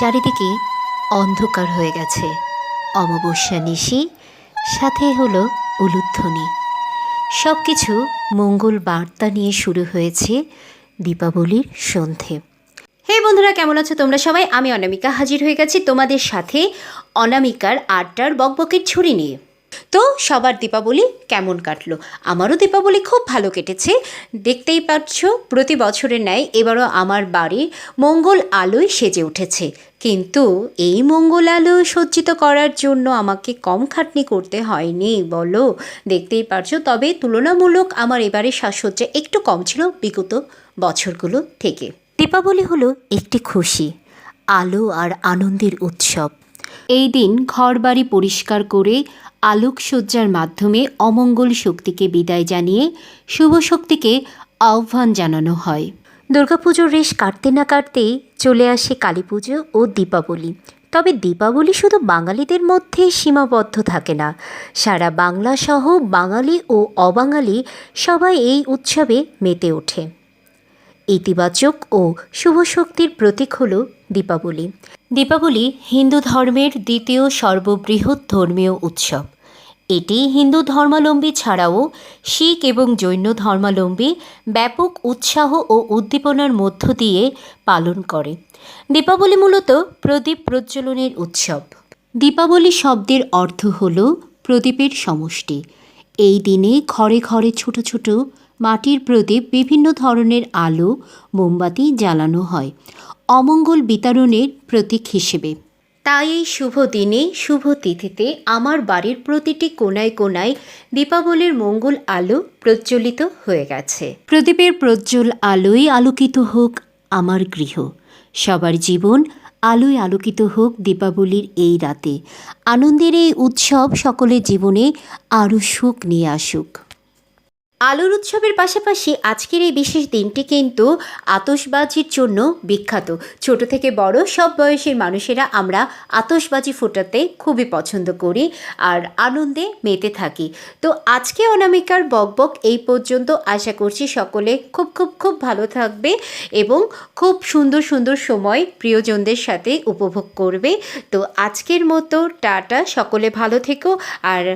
চারিদিকে অন্ধকার হয়ে গেছে। অমাবস্যা নিশি, সাথে হলো উলুধ্বনি। সব কিছু মঙ্গল বার্তা নিয়ে শুরু হয়েছে দীপাবলির সন্ধে। হে বন্ধুরা, কেমন আছো তোমরা সবাই? আমি অনামিকা হাজির হয়ে গেছি তোমাদের সাথে অনামিকার আড্ডার বকবকের ঝুড়ি নিয়ে। তো সবার দীপাবলি কেমন কাটলো? আমারও দীপাবলি খুব ভালো কেটেছে। দেখতেই পাচ্ছ, প্রতি বছরের ন্যায় এবারও আমার বাড়ির মঙ্গল আলোয় সেজে উঠেছে। কিন্তু এই মঙ্গল আলো সজ্জিত করার জন্য আমাকে কম খাটনি করতে হয়নি বলো। দেখতেই পারছো, তবে তুলনামূলক আমার এবারে সাজসজ্জা একটু কম ছিল বিগত বছরগুলো থেকে। দীপাবলি হলো একটি খুশি, আলো আর আনন্দের উৎসব। এই দিন ঘরবাড়ি পরিষ্কার করে আলোকসজ্জার মাধ্যমে অমঙ্গল শক্তিকে বিদায় জানিয়ে শুভ শক্তিকে আহ্বান জানানো হয়। দুর্গাপুজোর রেশ কাটতে না কাটতেই চলে আসে কালী পুজো ও দীপাবলি। তবে দীপাবলি শুধু বাঙালিদের মধ্যে সীমাবদ্ধ থাকে না, সারা বাংলা সহ বাঙালি ও অবাঙালি সবাই এই উৎসবে মেতে ওঠে। ইতিবাচক ও শুভ শক্তির প্রতীক হল দীপাবলি। দীপাবলি হিন্দু ধর্মের দ্বিতীয় সর্ববৃহৎ ধর্মীয় উৎসব। এটি হিন্দু ধর্মাবলম্বী ছাড়াও শিখ এবং জৈন ধর্মাবলম্বী ব্যাপক উৎসাহ ও উদ্দীপনার মধ্য দিয়ে পালন করে। দীপাবলি মূলত প্রদীপ প্রজ্বলনের উৎসব। দীপাবলি শব্দের অর্থ হল প্রদীপের সমষ্টি। এই দিনে ঘরে ঘরে ছোট ছোট মাটির প্রদীপ বিভিন্ন ধরনের আলো মোমবাতি জ্বালানো হয় অমঙ্গল বিতাড়নের প্রতীক হিসেবে। তাই এই শুভ দিনে শুভ তিথিতে আমার বাড়ির প্রতিটি কোণায় কোণায় দীপাবলির মঙ্গল আলো প্রজ্বলিত হয়ে গেছে। প্রদীপের প্রজ্জ্বল আলোয় আলোকিত হোক আমার গৃহ, সবার জীবন আলোয় আলোকিত হোক দীপাবলির এই রাতে। আনন্দের এই উৎসব সকলের জীবনে আরও সুখ নিয়ে আসুক। আলোর উৎসবের পাশাপাশি আজকের এই বিশেষ দিনটি কিন্তু আতশবাজির জন্য বিখ্যাত। ছোট থেকে বড় সব বয়সের মানুষেরা আমরা আতশবাজি ফোটাতে খুবই পছন্দ করি আর আনন্দে মেতে থাকি। তো আজকে অনামিকার বকবক এই পর্যন্ত। আশা করছি সকলে খুব খুব খুব ভালো থাকবে এবং খুব সুন্দর সুন্দর সময় প্রিয়জনদের সাথে উপভোগ করবে। তো আজকের মতো টাটা, সকলে ভালো থেকো। আর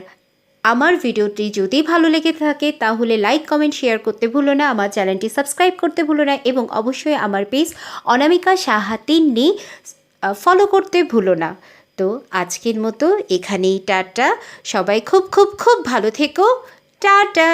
আমার ভিডিওটি যদি ভালো লেগে থাকে তাহলে লাইক, কমেন্ট, শেয়ার করতে ভুলো না। আমার চ্যানেলটি সাবস্ক্রাইব করতে ভুলো না এবং অবশ্যই আমার পেজ অনামিকা সাহা 3 ফলো করতে ভুলো না। তো আজকের মতো এখানেই টাটা, সবাই খুব খুব খুব ভালো থেকো। টাটা।